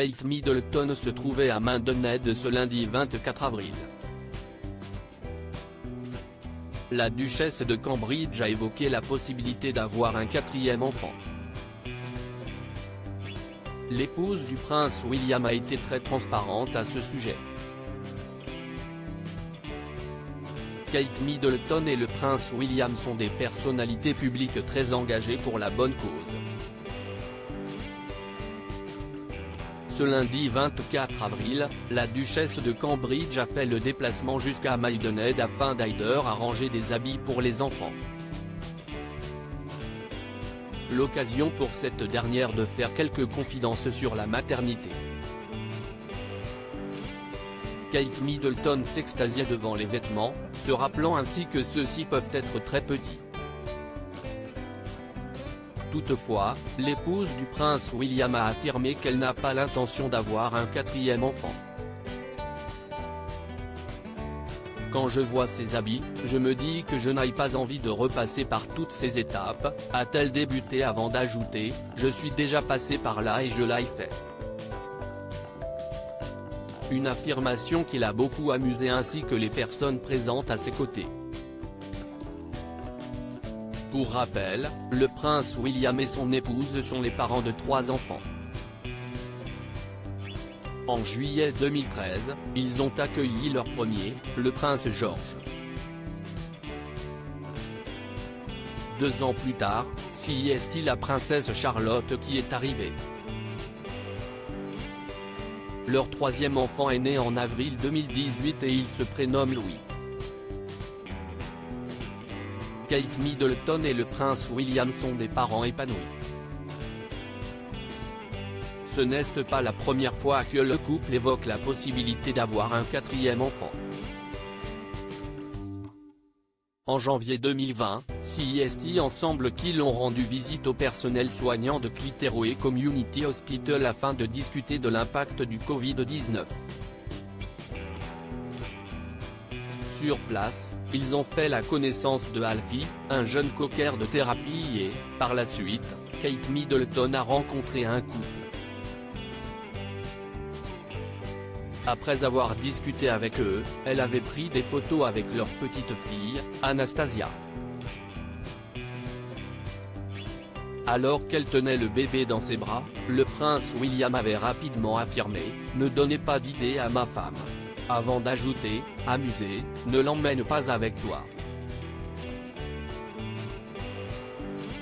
Kate Middleton se trouvait à main de Ned ce lundi 24 avril. La duchesse de Cambridge a évoqué la possibilité d'avoir un quatrième enfant. L'épouse du prince William a été très transparente à ce sujet. Kate Middleton et le prince William sont des personnalités publiques très engagées pour la bonne cause. Ce lundi 24 avril, la duchesse de Cambridge a fait le déplacement jusqu'à Maidenhead afin d'aider à ranger des habits pour les enfants. L'occasion pour cette dernière de faire quelques confidences sur la maternité. Kate Middleton s'extasiait devant les vêtements, se rappelant ainsi que ceux-ci peuvent être très petits. Toutefois, l'épouse du prince William a affirmé qu'elle n'a pas l'intention d'avoir un quatrième enfant. Quand je vois ces habits, je me dis que je n'ai pas envie de repasser par toutes ces étapes, a-t-elle débuté avant d'ajouter, je suis déjà passé par là et je l'ai fait. Une affirmation qui l'a beaucoup amusé ainsi que les personnes présentes à ses côtés. Pour rappel, le prince William et son épouse sont les parents de 3 enfants. En juillet 2013, ils ont accueilli leur premier, le prince George. 2 ans plus tard, c'est la princesse Charlotte qui est arrivée. Leur 3e enfant est né en avril 2018 et il se prénomme Louis. Kate Middleton et le prince William sont des parents épanouis. Ce n'est pas la première fois que le couple évoque la possibilité d'avoir un 4e enfant. En janvier 2020, c'est ensemble qu'ils ont rendu visite au personnel soignant de Clitheroe Community Hospital afin de discuter de l'impact du Covid-19. Sur place, ils ont fait la connaissance de Alfie, un jeune cocker de thérapie et, par la suite, Kate Middleton a rencontré un couple. Après avoir discuté avec eux, elle avait pris des photos avec leur petite fille, Anastasia. Alors qu'elle tenait le bébé dans ses bras, le prince William avait rapidement affirmé « Ne donnez pas d'idée à ma femme », avant d'ajouter « Amusé, ne l'emmène pas avec toi ».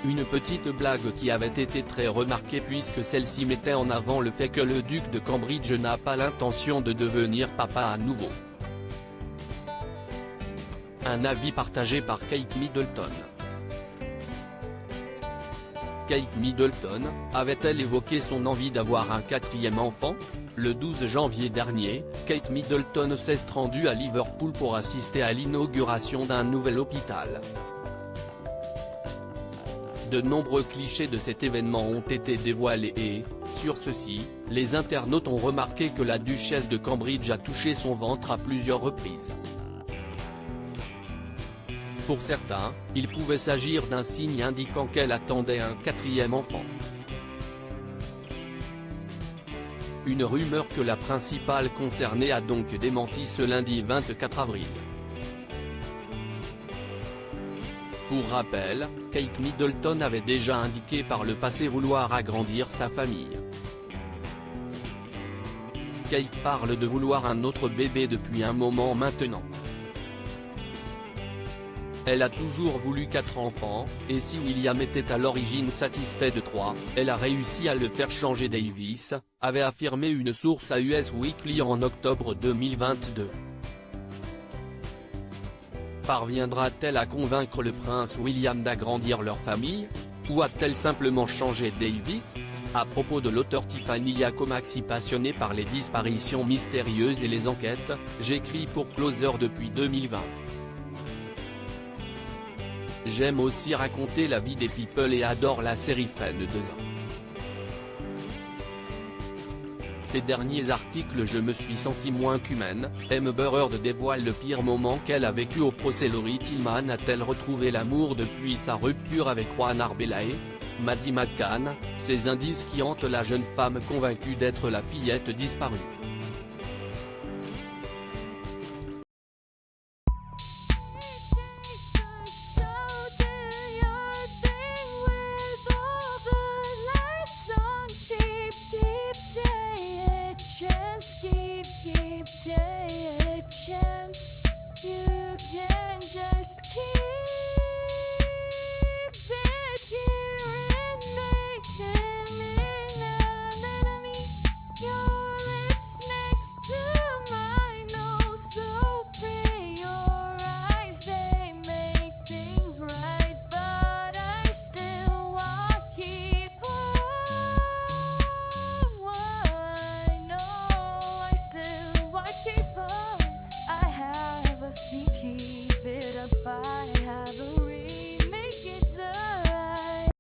Une petite blague qui avait été très remarquée puisque celle-ci mettait en avant le fait que le duc de Cambridge n'a pas l'intention de devenir papa à nouveau. Un avis partagé par Kate Middleton. Kate Middleton, avait-elle évoqué son envie d'avoir un 4e enfant? Le 12 janvier dernier, Kate Middleton s'est rendue à Liverpool pour assister à l'inauguration d'un nouvel hôpital. De nombreux clichés de cet événement ont été dévoilés et, sur ceci, les internautes ont remarqué que la duchesse de Cambridge a touché son ventre à plusieurs reprises. Pour certains, il pouvait s'agir d'un signe indiquant qu'elle attendait un 4e enfant. Une rumeur que la principale concernée a donc démenti ce lundi 24 avril. Pour rappel, Kate Middleton avait déjà indiqué par le passé vouloir agrandir sa famille. Kate parle de vouloir un autre bébé depuis un moment maintenant. Elle a toujours voulu 4 enfants, et si William était à l'origine satisfait de 3, elle a réussi à le faire changer Davis, avait affirmé une source à US Weekly en octobre 2022. Parviendra-t-elle à convaincre le prince William d'agrandir leur famille? Ou a-t-elle simplement changé Davis? À propos de l'auteur Tiffany Yacomaxi passionnée par les disparitions mystérieuses et les enquêtes, j'écris pour Closer depuis 2020. J'aime aussi raconter la vie des people et adore la série Fred 2. Ces derniers articles je me suis senti moins qu'humaine. Amber Heard dévoile le pire moment qu'elle a vécu au procès. Lori Tillman a-t-elle retrouvé l'amour depuis sa rupture avec Juan Arbelaez? Maddie McCann, ces indices qui hantent la jeune femme convaincue d'être la fillette disparue.